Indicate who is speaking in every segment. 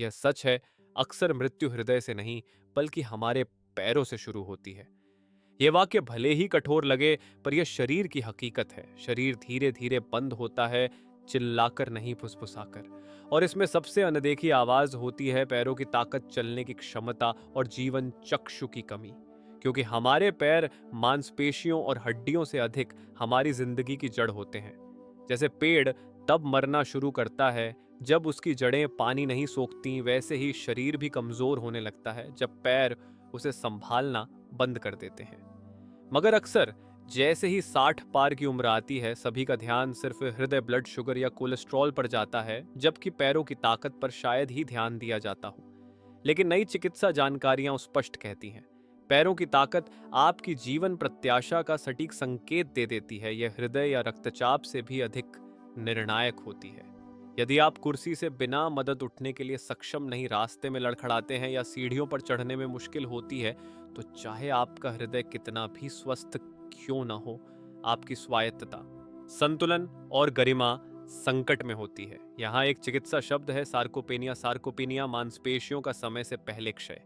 Speaker 1: यह सच है, अक्सर मृत्यु हृदय से नहीं बल्कि हमारे पैरों से शुरू होती है। यह वाक्य भले ही कठोर लगे, पर यह शरीर की हकीकत है। शरीर धीरे धीरे बंद होता है, चिल्लाकर नहीं, फुसफुसाकर। और इसमें सबसे अनदेखी आवाज होती है पैरों की ताकत, चलने की क्षमता और जीवन चक्षु की कमी। क्योंकि हमारे पैर मांसपेशियों और हड्डियों से अधिक हमारी जिंदगी की जड़ होते हैं। जैसे पेड़ तब मरना शुरू करता है जब उसकी जड़ें पानी नहीं सोखती, वैसे ही शरीर भी कमजोर होने लगता है जब पैर उसे संभालना बंद कर देते हैं। मगर अक्सर जैसे ही 60 पार की उम्र आती है, सभी का ध्यान सिर्फ हृदय, ब्लड शुगर या कोलेस्ट्रॉल पर जाता है, जबकि पैरों की ताकत पर शायद ही ध्यान दिया जाता हो। लेकिन नई चिकित्सा जानकारियां स्पष्ट कहती हैं, पैरों की ताकत आपकी जीवन प्रत्याशा का सटीक संकेत दे देती है। यह हृदय या रक्तचाप से भी अधिक निर्णायक होती है। यदि आप कुर्सी से बिना मदद उठने के लिए सक्षम नहीं, रास्ते में लड़खड़ाते हैं या सीढ़ियों पर चढ़ने में मुश्किल होती है, तो चाहे आपका हृदय कितना भी स्वस्थ क्यों ना हो, आपकी स्वायत्तता, संतुलन और गरिमा संकट में होती है। यहाँ एक चिकित्सा शब्द है, सार्कोपेनिया। सार्कोपेनिया मांसपेशियों का समय से पहले क्षय।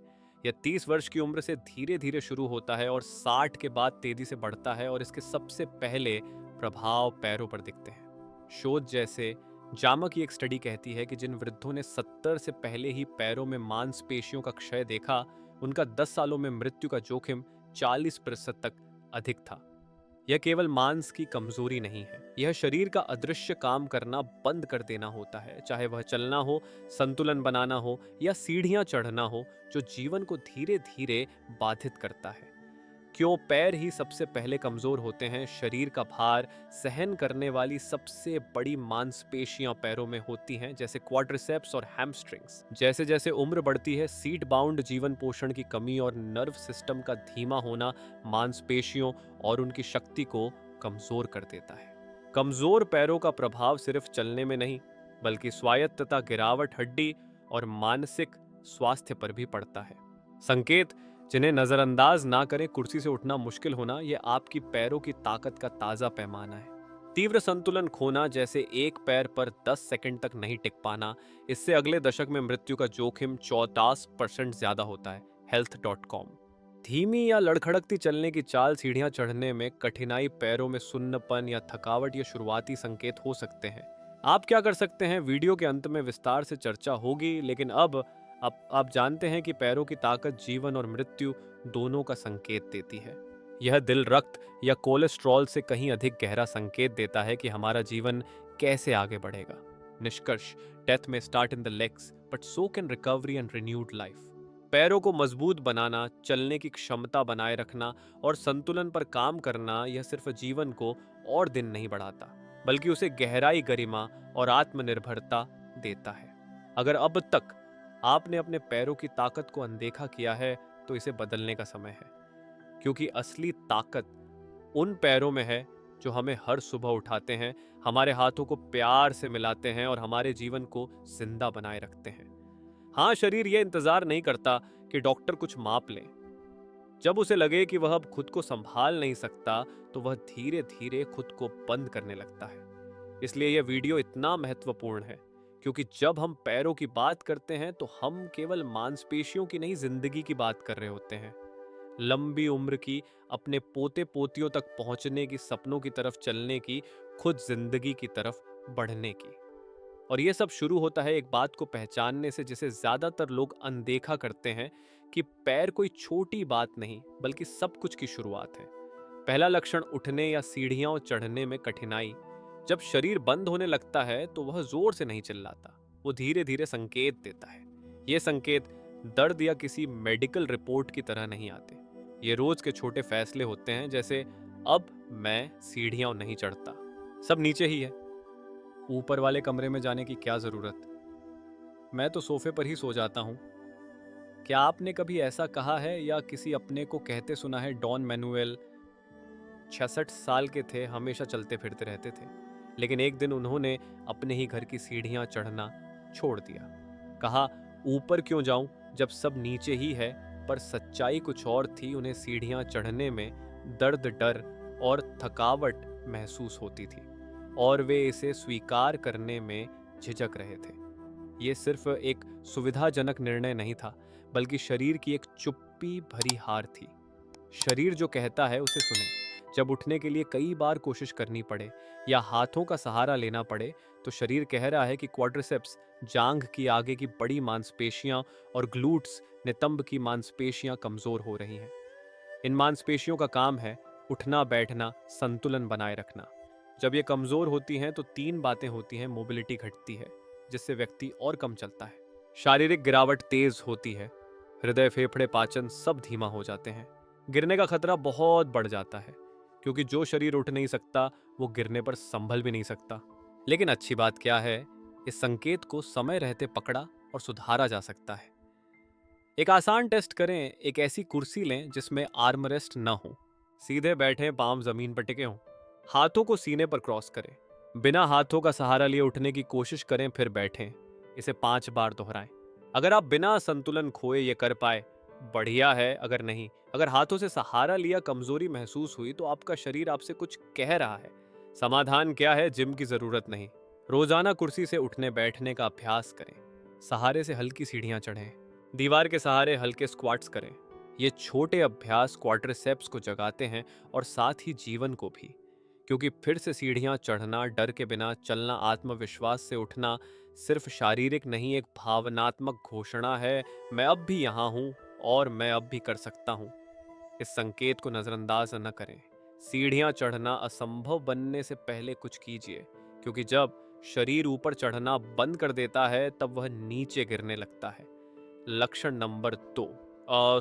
Speaker 1: यह 30 वर्ष की उम्र से धीरे धीरे शुरू होता है और 60 के बाद तेजी से बढ़ता है, और इसके सबसे पहले प्रभाव पैरों पर दिखते हैं। शोध जैसे जामा की एक स्टडी कहती है कि जिन वृद्धों ने 70 से पहले ही पैरों में मांसपेशियों का क्षय देखा, उनका 10 सालों में मृत्यु का जोखिम 40% तक अधिक था। यह केवल मांस की कमजोरी नहीं है, यह शरीर का अदृश्य काम करना बंद कर देना होता है, चाहे वह चलना हो, संतुलन बनाना हो या सीढ़ियां चढ़ना हो, जो जीवन को धीरे धीरे बाधित करता है। क्यों पैर ही सबसे पहले कमजोर होते हैं? शरीर का भार सहन करने वाली सबसे बड़ी मांसपेशियां पैरों में होती हैं, जैसे क्वाड्रिसेप्स और हैमस्ट्रिंग्स। जैसे जैसे उम्र बढ़ती है, सीट बाउंड जीवन पोषण की कमी और नर्व सिस्टम का धीमा होना मांसपेशियों और उनकी शक्ति को कमजोर कर देता है। कमजोर पैरों का प्रभाव सिर्फ चलने में नहीं, बल्कि स्वायत्तता, गिरावट, हड्डी और मानसिक स्वास्थ्य पर भी पड़ता है। संकेत जिन्हें नजरअंदाज ना करें, कुर्सी से उठना मुश्किल होना, यह आपकी पैरों की ताकत का ताजा पैमाना है। तीव्र संतुलन खोना, जैसे एक पैर पर 10 सेकंड तक नहीं टिक पाना, इससे अगले दशक में मृत्यु का जोखिम 64% ज्यादा होता है। health.com। धीमी या लड़खड़कती चलने की चाल, सीढ़ियां चढ़ने में कठिनाई, पैरों में सुन्नपन या थकावट, ये शुरुआती संकेत हो सकते हैं। आप क्या कर सकते हैं, वीडियो के अंत में विस्तार से चर्चा होगी, लेकिन अब आप जानते हैं कि पैरों की ताकत जीवन और मृत्यु दोनों का संकेत देती है। यह दिल, रक्त या कोलेस्ट्रॉल से कहीं अधिक गहरा संकेत देता है कि हमारा जीवन कैसे आगे बढ़ेगा। निष्कर्ष, डेथ में start in the legs, but so can recovery and renewed life. पैरों को मजबूत बनाना, चलने की क्षमता बनाए रखना और संतुलन पर काम करना, यह सिर्फ जीवन को और दिन नहीं बढ़ाता, बल्कि उसे गहराई, गरिमा और आत्मनिर्भरता देता है। अगर अब तक आपने अपने पैरों की ताकत को अनदेखा किया है, तो इसे बदलने का समय है। क्योंकि असली ताकत उन पैरों में है जो हमें हर सुबह उठाते हैं, हमारे हाथों को प्यार से मिलाते हैं और हमारे जीवन को जिंदा बनाए रखते हैं। हाँ, शरीर यह इंतजार नहीं करता कि डॉक्टर कुछ माप ले। जब उसे लगे कि वह अब खुद को संभाल नहीं सकता, तो वह धीरे धीरे खुद को बंद करने लगता है। इसलिए यह वीडियो इतना महत्वपूर्ण है, क्योंकि जब हम पैरों की बात करते हैं, तो हम केवल मांसपेशियों की नहीं, जिंदगी की बात कर रहे होते हैं। लंबी उम्र की, अपने पोते पोतियों तक पहुंचने की, सपनों की तरफ चलने की, खुद जिंदगी की तरफ बढ़ने की। और यह सब शुरू होता है एक बात को पहचानने से, जिसे ज्यादातर लोग अनदेखा करते हैं, कि पैर कोई छोटी बात नहीं, बल्कि सब कुछ की शुरुआत है। पहला लक्षण, उठने या सीढ़ियां चढ़ने में कठिनाई। जब शरीर बंद होने लगता है, तो वह जोर से नहीं चिल्लाता, वो धीरे धीरे संकेत देता है। ये संकेत दर्द या किसी मेडिकल रिपोर्ट की तरह नहीं आते। ये रोज के छोटे फैसले होते हैं, जैसे अब मैं सीढ़ियां नहीं चढ़ता, सब नीचे ही है, ऊपर वाले कमरे में जाने की क्या जरूरत, मैं तो सोफे पर ही सो जाता हूं। क्या आपने कभी ऐसा कहा है या किसी अपने को कहते सुना है? डॉन मैनुएल 66 साल के थे, हमेशा चलते फिरते रहते थे, लेकिन एक दिन उन्होंने अपने ही घर की सीढ़ियां चढ़ना छोड़ दिया। कहा, ऊपर क्यों जाऊं जब सब नीचे ही है। पर सच्चाई कुछ और थी, उन्हें सीढ़ियां चढ़ने में दर्द, डर और थकावट महसूस होती थी, और वे इसे स्वीकार करने में झिझक रहे थे। ये सिर्फ एक सुविधाजनक निर्णय नहीं था, बल्कि शरीर की एक चुप्पी भरी हार थी। शरीर जो कहता है उसे सुने। जब उठने के लिए कई बार कोशिश करनी पड़े या हाथों का सहारा लेना पड़े, तो शरीर कह रहा है कि क्वाड्रिसेप्स, जांघ की आगे की बड़ी मांसपेशियां और ग्लूट्स, नितंब की मांसपेशियां कमजोर हो रही हैं। इन मांसपेशियों का काम है उठना बैठना, संतुलन बनाए रखना। जब ये कमजोर होती हैं तो तीन बातें होती हैं। मोबिलिटी घटती है, जिससे व्यक्ति और कम चलता है। शारीरिक गिरावट तेज होती है। हृदय, फेफड़े, पाचन सब धीमा हो जाते हैं। गिरने का खतरा बहुत बढ़ जाता है, क्योंकि जो शरीर उठ नहीं सकता वो गिरने पर संभल भी नहीं सकता। लेकिन अच्छी बात क्या है, इस संकेत को समय रहते पकड़ा और सुधारा जा सकता है। एक आसान टेस्ट करें। एक ऐसी कुर्सी लें जिसमें आर्म रेस्ट न हो। सीधे बैठें, पांव जमीन पर टिके हों। हाथों को सीने पर क्रॉस करें। बिना हाथों का सहारा लिए उठने की कोशिश करें, फिर बैठें। इसे 5 बार दोहराएं। अगर आप बिना संतुलन खोए ये कर पाए, बढ़िया है। अगर नहीं, अगर हाथों से सहारा लिया कमजोरी महसूस हुई, तो आपका शरीर आपसे कुछ कह रहा है। समाधान क्या है? जिम की जरूरत नहीं। रोजाना कुर्सी से उठने बैठने का अभ्यास करें। सहारे से हल्की सीढ़ियां चढ़ें। दीवार के सहारे हल्के स्क्वाट्स करें। ये छोटे अभ्यास क्वाड्रिसेप्स को जगाते हैं और साथ ही जीवन को भी। क्योंकि फिर से सीढ़ियां चढ़ना, डर के बिना चलना, आत्मविश्वास से उठना सिर्फ शारीरिक नहीं, एक भावनात्मक घोषणा है। मैं अब भी यहाँ हूँ और मैं अब भी कर सकता हूँ। इस संकेत को नजरअंदाज न करें। सीढ़ियां चढ़ना असंभव बनने से पहले कुछ कीजिए, क्योंकि जब शरीर ऊपर चढ़ना बंद कर देता है, तब वह नीचे गिरने लगता है। लक्षण नंबर 2,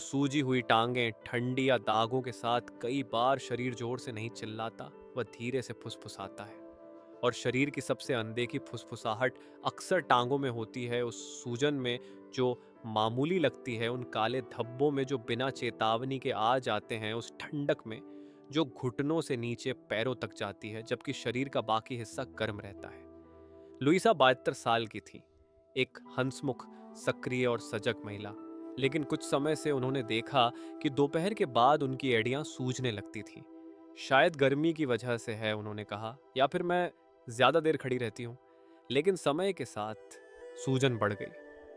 Speaker 1: सूजी हुई टांगें, ठंडी या दागों के साथ। कई बार शरीर जोर से नहीं चिल्लाता, वह धीरे से फुसफुसाता है। और शरीर की सबसे अनदेखी फुसफुसाहट अक्सर टांगों में होती है। उस सूजन में जो मामूली लगती है, उन काले धब्बों में जो बिना चेतावनी के आ जाते हैं, उस ठंडक में जो घुटनों से नीचे पैरों तक जाती है, जबकि शरीर का बाकी हिस्सा गर्म रहता है। लुइसा 72 साल की थी, एक हंसमुख, सक्रिय और सजग महिला। लेकिन कुछ समय से उन्होंने देखा कि दोपहर के बाद उनकी एड़ियां सूजने लगती थीं। शायद गर्मी की वजह से है, उन्होंने कहा, या फिर मैं ज्यादा देर खड़ी रहती हूँ। लेकिन समय के साथ सूजन बढ़ गई।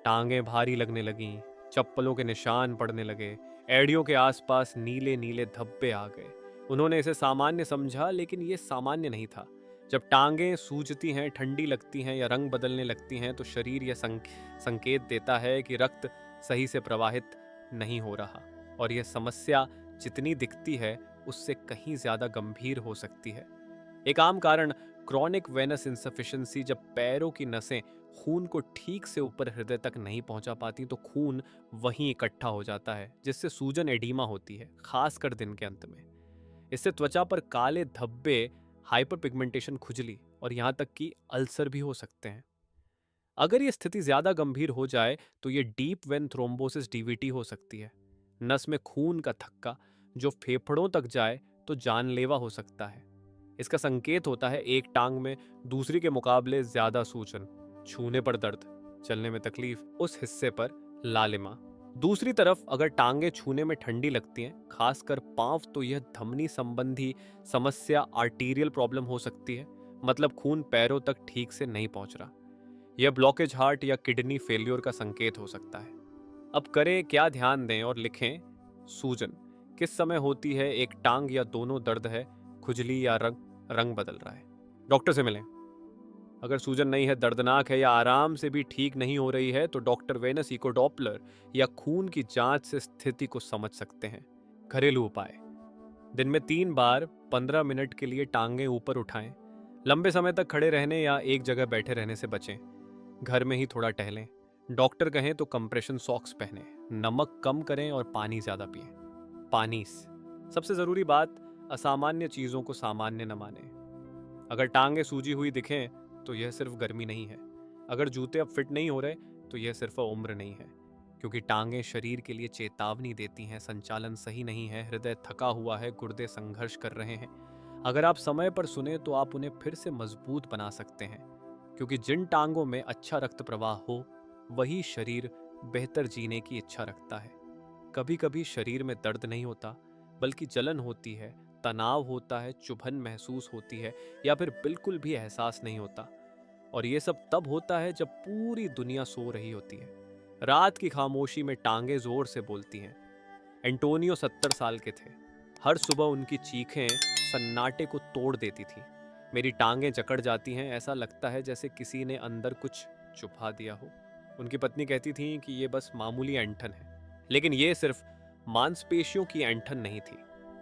Speaker 1: टांगें भारी लगने लगीं, चप्पलों के निशान पड़ने लगे, एड़ियों के आसपास नीले नीले धब्बे आ गए। उन्होंने इसे सामान्य समझा, लेकिन ये सामान्य नहीं था। जब टांगें सूजती हैं, ठंडी लगती हैं या रंग बदलने लगती हैं, तो शरीर यह संकेत देता है कि रक्त सही से प्रवाहित नहीं हो रहा। और यह समस्या जितनी दिखती है, उससे कहीं ज्यादा गंभीर हो सकती है। एक आम कारण क्रॉनिक वेनस इंसफिशिएंसी। जब पैरों की नसें खून को ठीक से ऊपर हृदय तक नहीं पहुंचा पाती, तो खून वहीं इकट्ठा हो जाता है, जिससे सूजन, एडीमा होती है, खासकर दिन के अंत में। इससे त्वचा पर काले धब्बे, हाइपरपिगमेंटेशन, खुजली और यहां तक कि अल्सर भी हो सकते हैं। अगर ये स्थिति ज्यादा गंभीर हो जाए, तो ये डीप वेन थ्रोम्बोसिस, डीवीटी हो सकती है। नस में खून का थक्का जो फेफड़ों तक जाए तो जानलेवा हो सकता है। इसका संकेत होता है एक टांग में दूसरी के मुकाबले ज्यादा सूजन, छूने पर दर्द, चलने में तकलीफ, उस हिस्से पर लालिमा। दूसरी तरफ अगर टांगे छूने में ठंडी लगती हैं, खासकर पांव, तो यह धमनी संबंधी समस्या, आर्टीरियल प्रॉब्लम हो सकती है। मतलब खून पैरों तक ठीक से नहीं पहुंच रहा। यह ब्लॉकेज, हार्ट या किडनी फेल्योर का संकेत हो सकता है। अब करें क्या? ध्यान दें और लिखें। सूजन किस समय होती है? एक टांग या दोनों दर्द है? खुजली या रंग बदल रहा है? डॉक्टर से मिलें। अगर सूजन नहीं है, दर्दनाक है या आराम से भी ठीक नहीं हो रही है, तो डॉक्टर वेनस इको डॉपलर या खून की जांच से स्थिति को समझ सकते हैं। घरेलू उपाय: दिन में 3 बार 15 मिनट के लिए टांगें ऊपर उठाएं। लंबे समय तक खड़े रहने या एक जगह बैठे रहने से बचें। घर में ही थोड़ा टहलें। डॉक्टर कहें तो कंप्रेशन सॉक्स पहनें। नमक कम करें और पानी ज्यादा पिएं। पानी सबसे जरूरी बात, असामान्य चीजों को सामान्य न माने। अगर टांगे सूजी हुई दिखें, तो यह सिर्फ गर्मी नहीं है। अगर जूते अब फिट नहीं हो रहे, तो यह सिर्फ उम्र नहीं है। क्योंकि टांगे शरीर के लिए चेतावनी देती हैं, संचालन सही नहीं है, हृदय थका हुआ है, गुर्दे संघर्ष कर रहे हैं। अगर आप समय पर सुने, तो आप उन्हें फिर से मजबूत बना सकते हैं। क्योंकि जिन टांगों में अच्छा रक्त प्रवाह हो, वही शरीर बेहतर जीने की इच्छा रखता है। कभी कभी शरीर में दर्द नहीं होता, बल्कि जलन होती है, तनाव होता है, चुभन महसूस होती है, या फिर बिल्कुल भी एहसास नहीं होता। और ये सब तब होता है जब पूरी दुनिया सो रही होती है। रात की खामोशी में टांगे जोर से बोलती हैं। एंटोनियो 70 साल के थे। हर सुबह उनकी चीखें सन्नाटे को तोड़ देती थी। मेरी टांगें जकड़ जाती हैं, ऐसा लगता है जैसे किसी ने अंदर कुछ छुपा दिया हो। उनकी पत्नी कहती थी कि ये बस मामूली ऐंठन है, लेकिन ये सिर्फ मांसपेशियों की ऐंठन नहीं थी।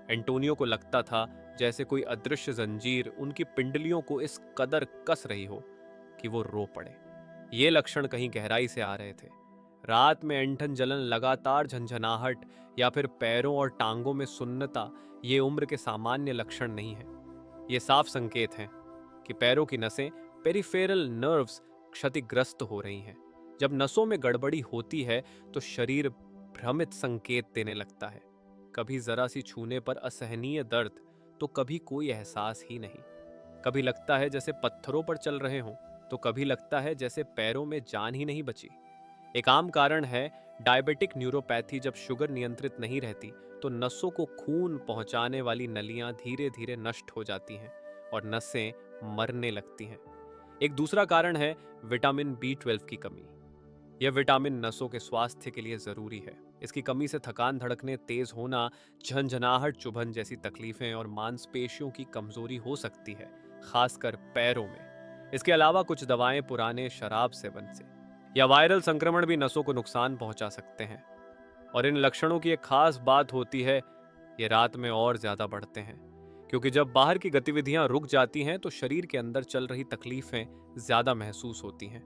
Speaker 1: एंटोनियो को लगता था जैसे कोई अदृश्य जंजीर उनकी पिंडलियों को इस कदर कस रही हो कि वो रो पड़े। ये लक्षण कहीं गहराई से आ रहे थे। रात में ऐंठन जलन, लगातार झंझनाहट या फिर पैरों और टांगों में सुन्नता ये उम्र के सामान्य लक्षण नहीं है। ये साफ संकेत हैं कि पैरों की नसें, पेरिफेरल नर्व्स क्षतिग्रस्त हो रही हैं। जब नसों में गड़बड़ी होती है तो शरीर भ्रमित संकेत देने लगता है। कभी जरा सी छूने पर असहनीय दर्द, तो कभी कोई एहसास ही नहीं। कभी लगता है जैसे पत्थरों पर चल रहे हों, तो कभी लगता है जैसे पैरों में जान ही नहीं बची। एक आम कारण है डायबिटिक न्यूरोपैथी। जब शुगर नियंत्रित नहीं रहती तो नसों को खून पहुंचाने वाली नलियां धीरे धीरे नष्ट हो जाती हैं और नसें मरने लगती हैं। एक दूसरा कारण है विटामिन B12 की कमी। यह विटामिन नसों के स्वास्थ्य के लिए जरूरी है। इसकी कमी से थकान, धड़कने तेज होना, झंझनाहट, चुभन जैसी तकलीफें और मांसपेशियों की कमजोरी हो सकती है, खासकर पैरों में। इसके अलावा कुछ दवाएं पुराने शराब सेवन से या वायरल संक्रमण भी नसों को नुकसान पहुंचा सकते हैं। और इन लक्षणों की एक खास बात होती है, ये रात में और ज्यादा बढ़ते हैं, क्योंकि जब बाहर की गतिविधियां रुक जाती हैं तो शरीर के अंदर चल रही तकलीफें ज्यादा महसूस होती हैं।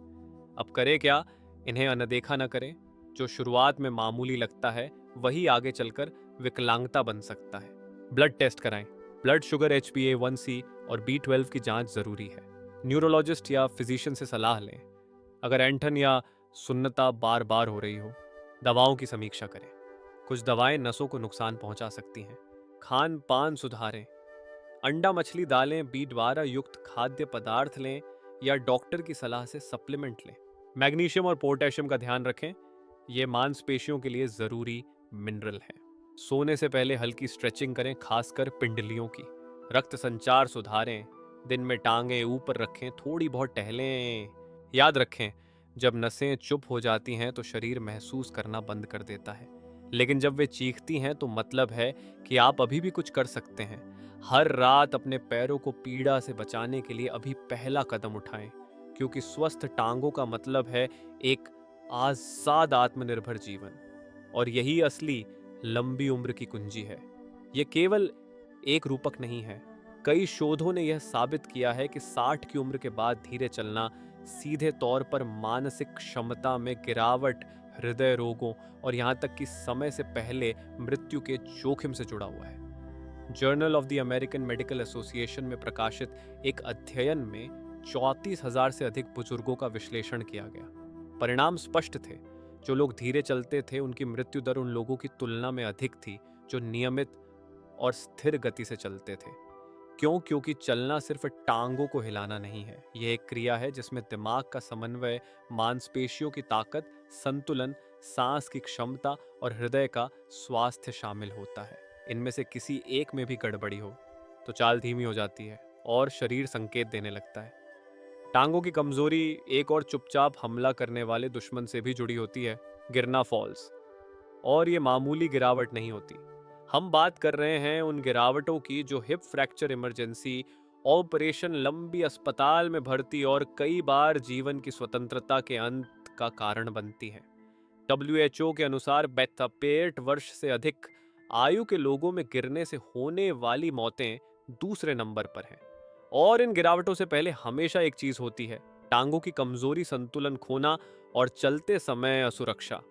Speaker 1: अब करें क्या? इन्हें अनदेखा न करें। जो शुरुआत में मामूली लगता है वही आगे चलकर विकलांगता बन सकता है। ब्लड टेस्ट कराएं। ब्लड शुगर, HbA1c और B12 की जांच जरूरी है। न्यूरोलॉजिस्ट या फिजिशियन से सलाह लें। अगर ऐंठन या सुन्नता बार बार हो रही हो, दवाओं की समीक्षा करें। कुछ दवाएं नसों को नुकसान पहुंचा सकती हैं। खान पान सुधारें। अंडा, मछली, दालें, B12 युक्त खाद्य पदार्थ लें या डॉक्टर की सलाह से सप्लीमेंट लें। मैग्नीशियम और पोटेशियम का ध्यान रखें, ये मांसपेशियों के लिए जरूरी मिनरल है। सोने से पहले हल्की स्ट्रेचिंग करें, खासकर पिंडलियों की। रक्त संचार सुधारें। दिन में टांगें ऊपर रखें, थोड़ी बहुत टहलें। याद रखें, जब नसें चुप हो जाती हैं तो शरीर महसूस करना बंद कर देता है, लेकिन जब वे चीखती हैं तो मतलब है कि आप अभी भी कुछ कर सकते हैं। हर रात अपने पैरों को पीड़ा से बचाने के लिए अभी पहला कदम उठाएं, क्योंकि स्वस्थ टांगों का मतलब है एक आजाद आत्मनिर्भर जीवन। और यही असली लंबी उम्र की कुंजी है। यह केवल एक रूपक नहीं है। कई शोधों ने यह साबित किया है कि 60 की उम्र के बाद धीरे चलना सीधे तौर पर मानसिक क्षमता में गिरावट, हृदय रोगों और यहां तक कि समय से पहले मृत्यु के जोखिम से जुड़ा हुआ है। Journal of the American medical association में प्रकाशित एक अध्ययन में 34,000 से अधिक बुजुर्गों का विश्लेषण किया गया। परिणाम स्पष्ट थे। जो लोग धीरे चलते थे उनकी मृत्यु दर उन लोगों की तुलना में अधिक थी जो नियमित और स्थिर गति से चलते थे। क्यों? क्योंकि चलना सिर्फ टांगों को हिलाना नहीं है। यह एक क्रिया है जिसमें दिमाग का समन्वय, मांसपेशियों की ताकत, संतुलन, सांस की क्षमता और हृदय का स्वास्थ्य शामिल होता है। इनमें से किसी एक में भी गड़बड़ी हो तो चाल धीमी हो जाती है और शरीर संकेत देने लगता है। टांगों की कमजोरी एक और चुपचाप हमला करने वाले दुश्मन से भी जुड़ी होती है, गिरना, फॉल्स। और ये मामूली गिरावट नहीं होती। हम बात कर रहे हैं उन गिरावटों की जो हिप फ्रैक्चर इमरजेंसी, ऑपरेशन, लंबी अस्पताल में भर्ती और कई बार जीवन की स्वतंत्रता के अंत का कारण बनती हैं। WHO के अनुसार 62 वर्ष से अधिक आयु के लोगों में गिरने से होने वाली मौतें दूसरे नंबर पर हैं। और इन गिरावटों से पहले हमेशा एक चीज होती है, टांगों की कमजोरी, संतुलन खोना और चलते समय असुरक्षा।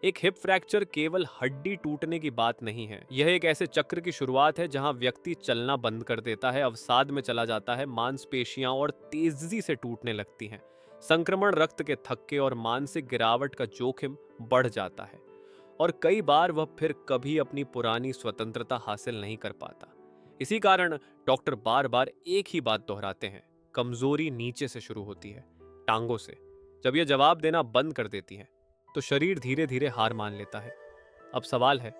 Speaker 1: एक हिप फ्रैक्चर केवल हड्डी टूटने की बात नहीं है। यह एक ऐसे चक्र की शुरुआत है जहां व्यक्ति चलना बंद कर देता है, अवसाद में चला जाता है, मांसपेशियां और तेजी से टूटने लगती हैं। संक्रमण, रक्त के थक्के और मानसिक गिरावट का जोखिम बढ़ जाता है और कई बार वह फिर कभी अपनी पुरानी स्वतंत्रता हासिल नहीं कर पाता। इसी कारण डॉक्टर बार बार एक ही बात दोहराते हैं, कमजोरी नीचे से शुरू होती है, टांगों से। जब यह जवाब देना बंद कर देती हैं तो शरीर धीरे धीरे हार मान लेता है। अब सवाल है,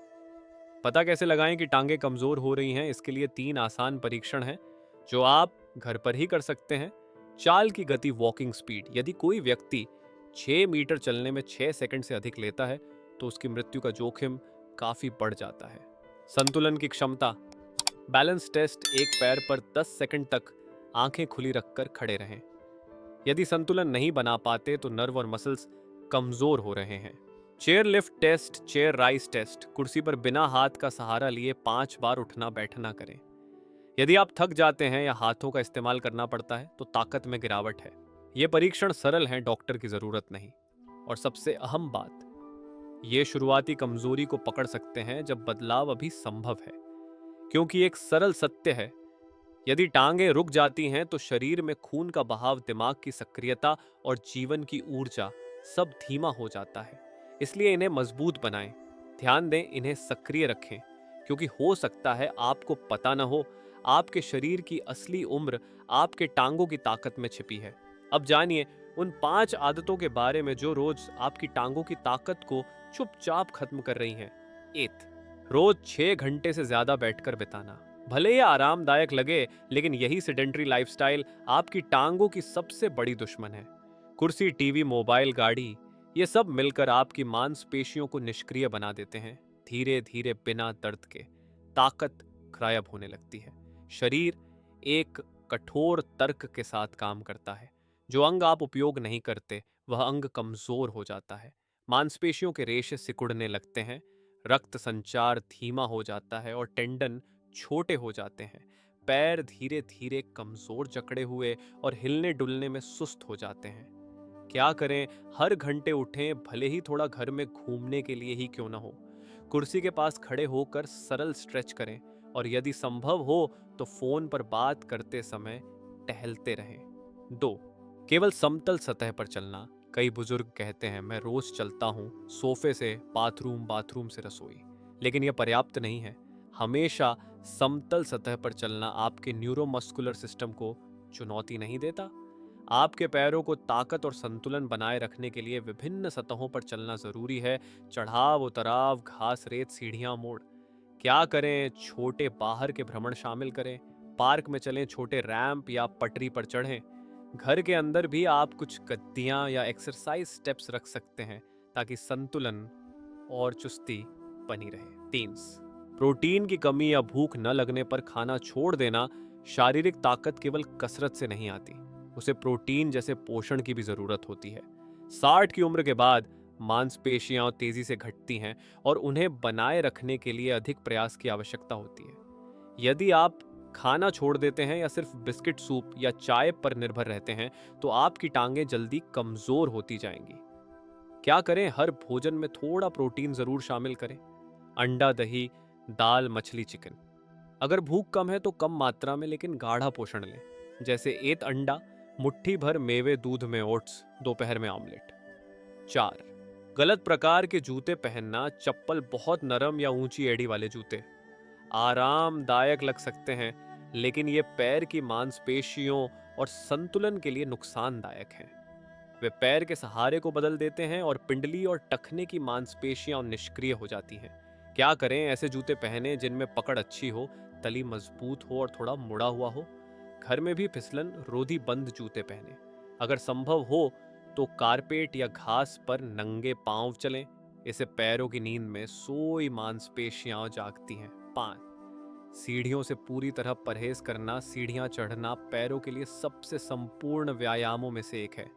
Speaker 1: पता कैसे लगाएं कि टांगें कमजोर हो रही हैं? इसके लिए 3 आसान परीक्षण हैं जो आप घर पर ही कर सकते हैं। चाल की गति, वॉकिंग स्पीड। यदि कोई व्यक्ति 6 मीटर चलने में 6 सेकंड से अधिक लेता है तो उसकी मृत्यु का जोखिम काफी बढ़ जाता है। संतुलन की क्षमता, बैलेंस टेस्ट, एक पैर पर 10 सेकंड तक आंखें खुली रखकर खड़े रहें। यदि संतुलन नहीं बना पाते तो नर्व और मसल्स कमजोर हो रहे हैं। Chair lift test, chair rise test, कुर्सी पर बिना हाथ का सहारा लिए 5 बार उठना बैठना करें। यदि आप थक जाते हैं या हाथों का इस्तेमाल करना पड़ता है तो ताकत में गिरावट है। ये परीक्षण सरल हैं, डॉक्टर की जरूरत नहीं। और सबसे अहम बात, ये शुरुआती कमजोरी को पकड़ सकते हैं जब बदलाव अभी संभव है। क्योंकि एक सरल सत्य है, यदि टांगें रुक जाती हैं तो शरीर में खून का बहाव, दिमाग की सक्रियता और जीवन की ऊर्जा सब धीमा हो जाता है। इसलिए इन्हें मजबूत बनाएं, ध्यान दें, इन्हें सक्रिय रखें। क्योंकि हो सकता है आपको पता न हो, आपके शरीर की असली उम्र आपके टांगों की ताकत में छिपी है। अब जानिए उन 5 आदतों के बारे में जो रोज आपकी टांगों की ताकत को चुपचाप खत्म कर रही हैं। 1, रोज 6 घंटे से ज्यादा बैठकर बिताना। भले ही आरामदायक लगे, लेकिन यही सेडेंट्री लाइफस्टाइल आपकी टांगों की सबसे बड़ी दुश्मन है। कुर्सी, टीवी, मोबाइल, गाड़ी, ये सब मिलकर आपकी मांसपेशियों को निष्क्रिय बना देते हैं। धीरे धीरे बिना दर्द के ताकत गायब होने लगती है। शरीर एक कठोर तर्क के साथ काम करता है। जो अंग आप उपयोग नहीं करते वह अंग कमजोर हो जाता है। मांसपेशियों के रेशे सिकुड़ने लगते हैं, रक्त संचार धीमा हो जाता है और टेंडन छोटे हो जाते हैं। पैर धीरे धीरे कमजोर जकड़े हुए और हिलने डुलने में सुस्त हो जाते हैं। क्या करें? हर घंटे उठें, भले ही थोड़ा घर में घूमने के लिए ही क्यों ना हो। कुर्सी के पास खड़े होकर सरल स्ट्रेच करें और यदि संभव हो तो फोन पर बात करते समय टहलते रहें। 2, केवल समतल सतह पर चलना। कई बुजुर्ग कहते हैं मैं रोज चलता हूँ, सोफे से बाथरूम, बाथरूम से रसोई। लेकिन यह पर्याप्त नहीं है। हमेशा समतल सतह पर चलना आपके न्यूरोमस्कुलर सिस्टम को चुनौती नहीं देता। आपके पैरों को ताकत और संतुलन बनाए रखने के लिए विभिन्न सतहों पर चलना जरूरी है। चढ़ाव उतराव, घास रेत, सीढ़ियां, मोड़। क्या करें? छोटे बाहर के भ्रमण शामिल करें। पार्क में चलें, छोटे रैंप या पटरी पर चढ़ें। घर के अंदर भी आप कुछ गद्दियां या एक्सरसाइज स्टेप्स रख सकते हैं ताकि संतुलन और चुस्ती बनी रहे। 3, प्रोटीन की कमी या भूख न लगने पर खाना छोड़ देना। शारीरिक ताकत केवल कसरत से नहीं आती, उसे प्रोटीन जैसे पोषण की भी जरूरत होती है। 60 की उम्र के बाद मांसपेशियां तेजी से घटती हैं और उन्हें बनाए रखने के लिए अधिक प्रयास की आवश्यकता होती है। यदि आप खाना छोड़ देते हैं या सिर्फ बिस्किट, सूप या चाय पर निर्भर रहते हैं तो आपकी टांगें जल्दी कमजोर होती जाएंगी। क्या करें? हर भोजन में थोड़ा प्रोटीन जरूर शामिल करें। अंडा, दही, दाल, मछली, चिकन। अगर भूख कम है तो कम मात्रा में लेकिन गाढ़ा पोषण लें, जैसे एक अंडा, मुट्ठी भर मेवे, दूध में ओट्स, दोपहर में ऑमलेट। 4, गलत प्रकार के जूते पहनना। चप्पल बहुत नरम या ऊंची एड़ी वाले जूते आरामदायक लग सकते हैं, लेकिन ये पैर की मांसपेशियों और संतुलन के लिए नुकसानदायक हैं। वे पैर के सहारे को बदल देते हैं और पिंडली और टखने की मांसपेशियां निष्क्रिय हो जाती हैं। क्या करें? ऐसे जूते पहने जिनमें पकड़ अच्छी हो, तली मजबूत हो और थोड़ा मुड़ा हुआ हो। घर में भी फिसलन रोधी बंद जूते पहने। अगर संभव हो तो कारपेट या घास पर नंगे पांव चलें। इससे पैरों की नींद में सोई मांसपेशियां जागती हैं। 5, सीढ़ियों से पूरी तरह परहेज करना। सीढ़ियां चढ़ना पैरों के लिए सबसे संपूर्ण व्यायामों में से एक है।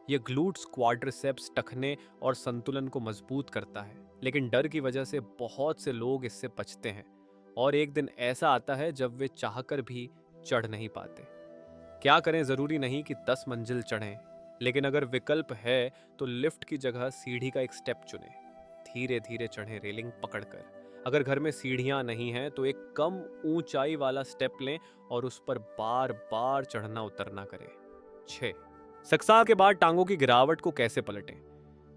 Speaker 1: यह ग्लूट्स, क्वाड्रिसेप्स, टखने और संतुलन को मजबूत करता है। लेकिन डर की वजह से बहुत से लोग इससे बचते हैं और एक दिन ऐसा आता है जब वे चाहकर भी चढ़ नहीं पाते। क्या करें? जरूरी नहीं कि 10 मंजिल चढ़ें, लेकिन अगर विकल्प है तो लिफ्ट की जगह सीढ़ी का एक स्टेप चुनें। धीरे धीरे चढ़ें, रेलिंग पकड़कर। अगर घर में सीढ़ियां नहीं हैं तो एक कम ऊंचाई वाला स्टेप लें और उस पर बार बार चढ़ना उतरना करें। 6, सक्सा के बाद टांगों की गिरावट को कैसे पलटें।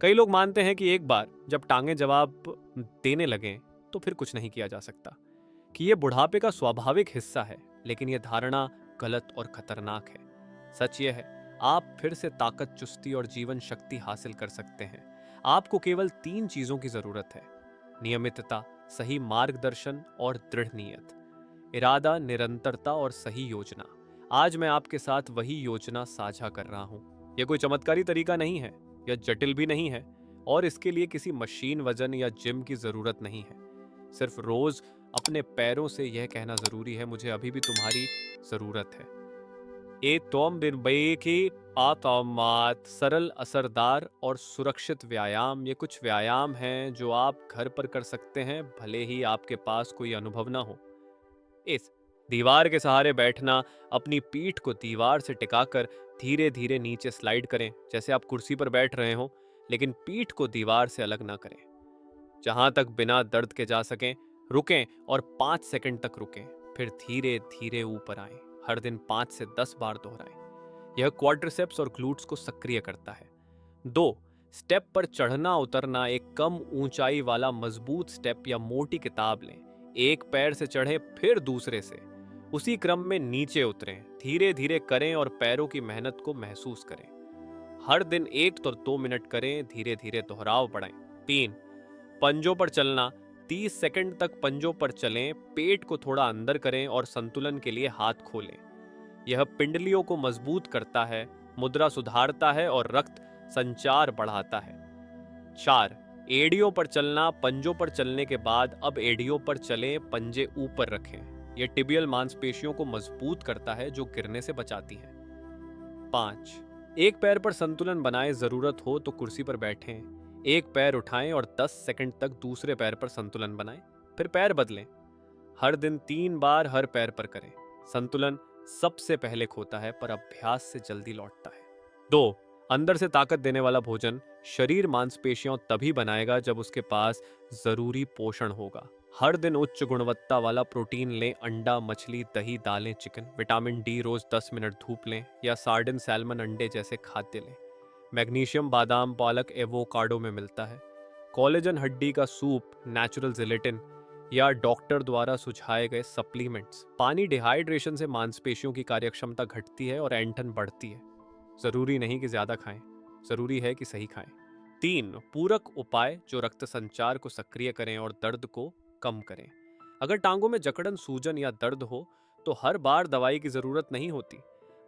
Speaker 1: कई लोग मानते हैं कि एक बार जब टांगें जवाब देने लगें तो फिर कुछ नहीं किया जा सकता, कि यह बुढ़ापे का स्वाभाविक हिस्सा है। लेकिन यह धारणा गलत और खतरनाक है। सच यह है, आप फिर से ताकत, चुस्ती और जीवन शक्ति हासिल कर सकते हैं। आपको केवल 3 चीजों की जरूरत है: नियमितता, सही मार्गदर्शन और दृढ़ नीयत। इरादा, निरंतरता और सही योजना। आज मैं आपके साथ वही योजना साझा कर रहा हूँ। यह कोई चमत्कारी तरीका नहीं है, यह जटिल भी नहीं है, और इसके लिए किसी मशीन वजन या जिम की जरूरत नहीं है। सिर्फ रोज अपने पैरों से यह कहना जरूरी है, मुझे अभी भी तुम्हारी जरूरत है। ये तोम बिन बई की आतमात सरल, असरदार और सुरक्षित व्यायाम। ये कुछ व्यायाम हैं जो आप घर पर कर सकते हैं, भले ही आपके पास कोई अनुभव ना हो। इस दीवार के सहारे बैठना, अपनी पीठ को दीवार से टिकाकर धीरे धीरे नीचे स्लाइड करें, जैसे आप कुर्सी पर बैठ रहे हो, लेकिन पीठ को दीवार से अलग ना करें। जहां तक बिना दर्द के जा सकें रुकें और 5 सेकंड तक रुकें, फिर धीरे धीरे ऊपर आएं। हर दिन 5 से 10 बार दोहराएं। यह क्वाड्रिसेप्स और ग्लूट्स को सक्रिय करता है। 2, स्टेप पर चढ़ना उतरना। एक कम ऊंचाई वाला मजबूत स्टेप या मोटी किताब लें। एक पैर से चढ़े फिर दूसरे से, उसी क्रम में नीचे उतरें। धीरे धीरे करें और पैरों की मेहनत को महसूस करें। हर दिन 1 तो 2 मिनट करें, धीरे धीरे दोहराव बढ़ाएं। 3, पंजों पर चलना। 30 सेकंड तक पंजों पर चलें, पेट को थोड़ा अंदर करें और संतुलन के लिए हाथ खोलें। यह पिंडलियों को मजबूत करता है, मुद्रा सुधारता है और रक्त संचार बढ़ाता है। 4, एड़ियों पर चलना। पंजों पर चलने के बाद अब एड़ियों पर चलें, पंजे ऊपर रखें। यह टिबियल मांसपेशियों को मजबूत करता है, जो गिरने से बचाती है। 5, एक पैर पर संतुलन बनाएं। जरूरत हो तो कुर्सी पर बैठें, एक पैर उठाएं और 10 सेकंड तक दूसरे पैर पर संतुलन बनाएं, फिर पैर बदलें। हर दिन 3 बार हर पैर पर करें। संतुलन सबसे पहले खोता है, पर अभ्यास से जल्दी लौटता है। 2, अंदर से ताकत देने वाला भोजन। शरीर मांसपेशियां तभी बनाएगा जब उसके पास जरूरी पोषण होगा। हर दिन उच्च गुणवत्ता वाला प्रोटीन लें। अंडा, मछली, दही, दालें, चिकन। विटामिन डी रोज 10 मिनट धूप लें, या सार्डिन, सैल्मन, अंडे जैसे खाद्य लें। मैग्नीशियम बादाम, पालक, एवोकाडो में मिलता है। कोलेजन, हड्डी का सूप, नेचुरल जिलेटिन या डॉक्टर द्वारा सुझाए गए सप्लीमेंट्स। पानी डिहाइड्रेशन से मांसपेशियों की कार्यक्षमता घटती है और ऐंठन बढ़ती है। जरूरी नहीं कि ज्यादा खाएं, जरूरी है कि सही खाएं। 3, पूरक उपाय जो रक्त संचार को सक्रिय करें और दर्द को कम करें। अगर टांगों में जकड़न, सूजन या दर्द हो तो हर बार दवाई की जरूरत नहीं होती।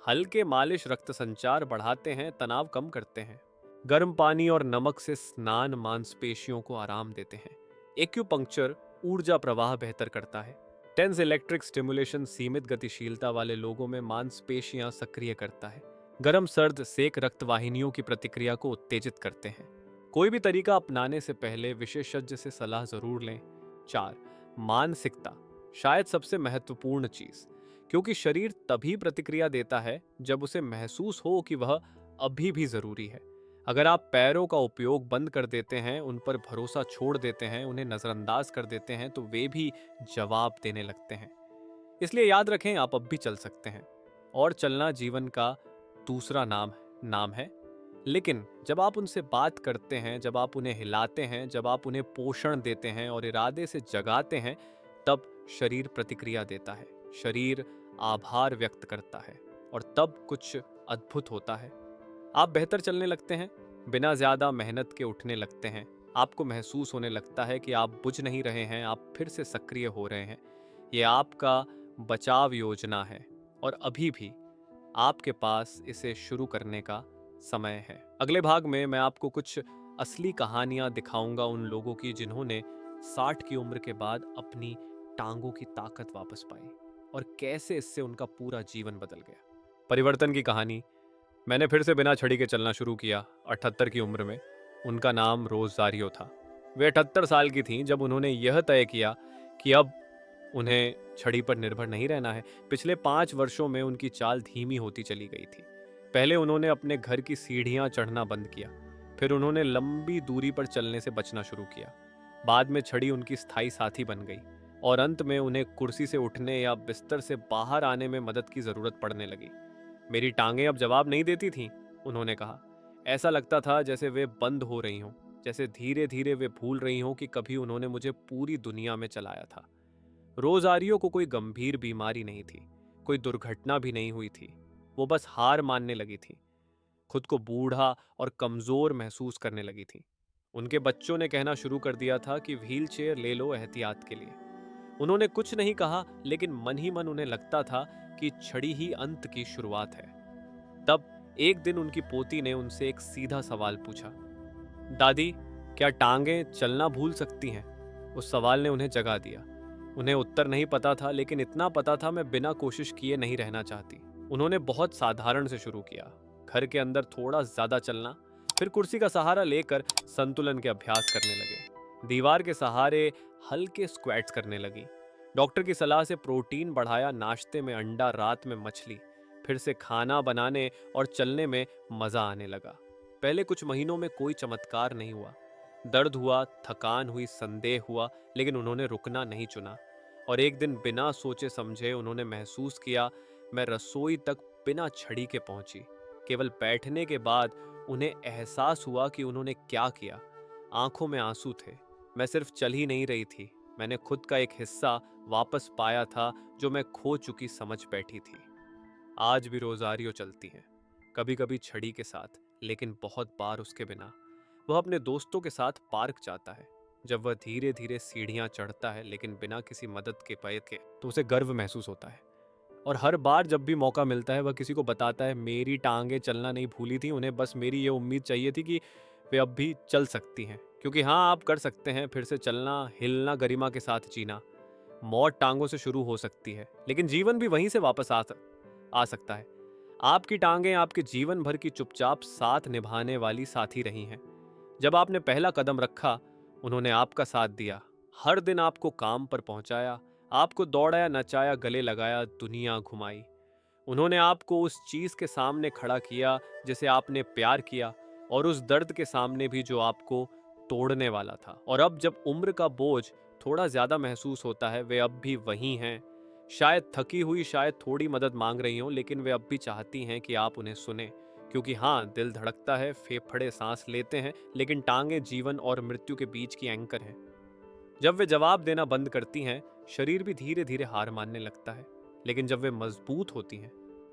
Speaker 1: हल्के मालिश रक्त संचार बढ़ाते हैं, तनाव कम करते हैं। गर्म पानी और नमक से स्नान मांसपेशियों को आराम देते हैं। एक्यूपंक्चर ऊर्जा प्रवाह बेहतर करता है। टेंस इलेक्ट्रिक स्टिमुलेशन सीमित गतिशीलता वाले लोगों में मांसपेशियां सक्रिय करता है। गर्म सर्द सेक रक्त वाहिनियों की प्रतिक्रिया को उत्तेजित करते हैं। कोई भी तरीका अपनाने से पहले विशेषज्ञ से सलाह जरूर लें। 4, मानसिकता शायद सबसे महत्वपूर्ण चीज, क्योंकि शरीर तभी प्रतिक्रिया देता है जब उसे महसूस हो कि वह अभी भी जरूरी है। अगर आप पैरों का उपयोग बंद कर देते हैं, उन पर भरोसा छोड़ देते हैं, उन्हें नजरअंदाज कर देते हैं, तो वे भी जवाब देने लगते हैं। इसलिए याद रखें, आप अब भी चल सकते हैं, और चलना जीवन का दूसरा नाम है। लेकिन जब आप उनसे बात करते हैं, जब आप उन्हें हिलाते हैं, जब आप उन्हें पोषण देते हैं और इरादे से जगाते हैं, तब शरीर प्रतिक्रिया देता है। शरीर आभार व्यक्त करता है और तब कुछ अद्भुत होता है। आप बेहतर चलने लगते हैं, बिना ज्यादा मेहनत के उठने लगते हैं। आपको महसूस होने लगता है कि आप बुझ नहीं रहे हैं, आप फिर से सक्रिय हो रहे हैं। यह आपका बचाव योजना है और अभी भी आपके पास इसे शुरू करने का समय है। अगले भाग में मैं आपको कुछ असली कहानियां दिखाऊंगा उन लोगों की जिन्होंने 60 की उम्र के बाद अपनी टांगों की ताकत वापस पाई और कैसे इससे उनका पूरा जीवन बदल गया। परिवर्तन की कहानी। मैंने फिर से बिना छड़ी के चलना शुरू किया 78 की उम्र में। उनका नाम रोज़ारियो था। वे 78 साल की थीं जब उन्होंने यह तय किया कि अब उन्हें छड़ी पर निर्भर नहीं रहना है। पिछले 5 वर्षों में उनकी चाल धीमी होती चली गई थी। पहले उन्होंने अपने घर की सीढ़ियां चढ़ना बंद किया, फिर उन्होंने लंबी दूरी पर चलने से बचना शुरू किया। बाद में छड़ी उनकी स्थायी साथी बन गई और अंत में उन्हें कुर्सी से उठने या बिस्तर से बाहर आने में मदद की जरूरत पड़ने लगी। मेरी टांगें अब जवाब नहीं देती थीं, उन्होंने कहा। ऐसा लगता था जैसे वे बंद हो रही हों, जैसे धीरे धीरे वे भूल रही हों कि कभी उन्होंने मुझे पूरी दुनिया में चलाया था। रोज़ारियो को कोई गंभीर बीमारी नहीं थी, कोई दुर्घटना भी नहीं हुई थी। वो बस हार मानने लगी थी, खुद को बूढ़ा और कमजोर महसूस करने लगी थी। उनके बच्चों ने कहना शुरू कर दिया था कि व्हील चेयर ले लो एहतियात के लिए। उन्होंने कुछ नहीं कहा, लेकिन मन ही मन उन्हें लगता था कि छड़ी ही अंत की शुरुआत है। तब एक दिन उनकी पोती ने उनसे एक सीधा सवाल पूछा, दादी, क्या टांगें चलना भूल सकती हैं? उस सवाल ने उन्हें जगा दिया। उन्हें उत्तर नहीं पता था, लेकिन इतना पता था, मैं बिना कोशिश किए नहीं रहना चाहती। उन्होंने बहुत साधारण से शुरू किया, घर के अंदर थोड़ा ज्यादा चलना, फिर कुर्सी का सहारा लेकर संतुलन के अभ्यास करने लगे। दीवार के सहारे हल्के स्क्वैट्स करने लगी। डॉक्टर की सलाह से प्रोटीन बढ़ाया, नाश्ते में अंडा, रात में मछली। फिर से खाना बनाने और चलने में मजा आने लगा। पहले कुछ महीनों में कोई चमत्कार नहीं हुआ। दर्द हुआ, थकान हुई, संदेह हुआ, लेकिन उन्होंने रुकना नहीं चुना। और एक दिन बिना सोचे समझे उन्होंने महसूस किया, मैं रसोई तक बिना छड़ी के पहुंची। केवल बैठने के बाद उन्हें एहसास हुआ कि उन्होंने क्या किया। आंखों में आंसू थे। मैं सिर्फ चल ही नहीं रही थी, मैंने खुद का एक हिस्सा वापस पाया था जो मैं खो चुकी समझ बैठी थी। आज भी रोजारियो चलती हैं, कभी कभी छड़ी के साथ, लेकिन बहुत बार उसके बिना। वह अपने दोस्तों के साथ पार्क जाता है। जब वह धीरे धीरे सीढ़ियां चढ़ता है, लेकिन बिना किसी मदद के पाए के, तो उसे गर्व महसूस होता है। और हर बार जब भी मौका मिलता है, वह किसी को बताता है, मेरी टांगें चलना नहीं भूली थी, उन्हें बस मेरी ये उम्मीद चाहिए थी कि वे अब भी चल सकती हैं। क्योंकि हाँ, आप कर सकते हैं, फिर से चलना, हिलना, गरिमा के साथ जीना। मौत टांगों से शुरू हो सकती है, लेकिन जीवन भी वहीं से वापस आ सकता है। आपकी टांगें आपके जीवन भर की चुपचाप साथ निभाने वाली साथी रही हैं। जब आपने पहला कदम रखा, उन्होंने आपका साथ दिया। हर दिन आपको काम पर पहुंचाया, आपको दौड़ाया, नचाया, गले लगाया, दुनिया घुमाई। उन्होंने आपको उस चीज के सामने खड़ा किया जिसे आपने प्यार किया, और उस दर्द के सामने भी जो आपको तोड़ने वाला था। और अब जब उम्र का बोझ थोड़ा ज्यादा महसूस होता है, वे अब भी वही हैं। शायद थकी हुई, शायद थोड़ी मदद मांग रही हों, लेकिन वे अब भी चाहती हैं कि आप उन्हें सुने। क्योंकि हाँ, दिल धड़कता है, फेफड़े सांस लेते हैं, लेकिन टांगे जीवन और मृत्यु के बीच की एंकर हैं। जब वे जवाब देना बंद करती हैं, शरीर भी धीरे धीरे हार मानने लगता है। लेकिन जब वे मजबूत होती हैं,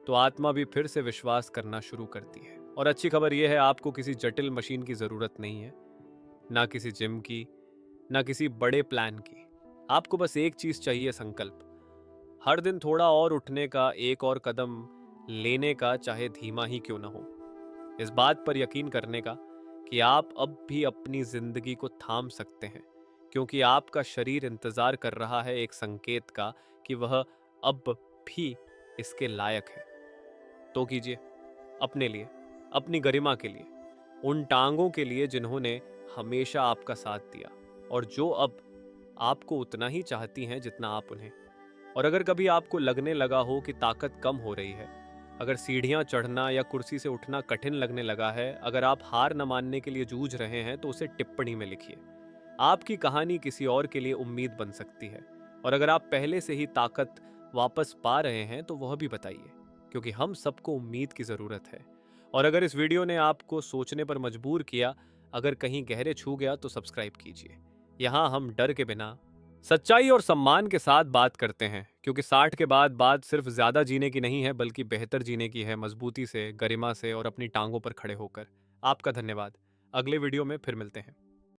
Speaker 1: तो आत्मा भी फिर से विश्वास करना शुरू करती है। और अच्छी खबर यह है, आपको किसी जटिल मशीन की जरूरत नहीं है, ना किसी जिम की, ना किसी बड़े प्लान की। आपको बस एक चीज चाहिए, संकल्प। हर दिन थोड़ा और उठने का, एक और कदम लेने का, चाहे धीमा ही क्यों ना हो। इस बात पर यकीन करने का कि आप अब भी अपनी जिंदगी को थाम सकते हैं, क्योंकि आपका शरीर इंतजार कर रहा है एक संकेत का कि वह अब भी इसके लायक है। तो कीजिए, अपने लिए, अपनी गरिमा के लिए, उन टांगों के लिए जिन्होंने हमेशा आपका साथ दिया और जो अब आपको उतना ही चाहती हैं जितना आप उन्हें। और अगर कभी आपको लगने लगा हो कि ताकत कम हो रही है, अगर सीढ़ियां चढ़ना या कुर्सी से उठना कठिन लगने लगा है, अगर आप हार न मानने के लिए जूझ रहे हैं, तो उसे टिप्पणी में लिखिए। आपकी कहानी किसी और के लिए उम्मीद बन सकती है। और अगर आप पहले से ही ताकत वापस पा रहे हैं, तो वह भी बताइए, क्योंकि हम सबको उम्मीद की ज़रूरत है। और अगर इस वीडियो ने आपको सोचने पर मजबूर किया, अगर कहीं गहरे छू गया, तो सब्सक्राइब कीजिए। यहाँ हम डर के बिना सच्चाई और सम्मान के साथ बात करते हैं, क्योंकि 60 के बाद बात सिर्फ ज्यादा जीने की नहीं है, बल्कि बेहतर जीने की है, मजबूती से, गरिमा से और अपनी टांगों पर खड़े होकर। आपका धन्यवाद। अगले वीडियो में फिर मिलते हैं।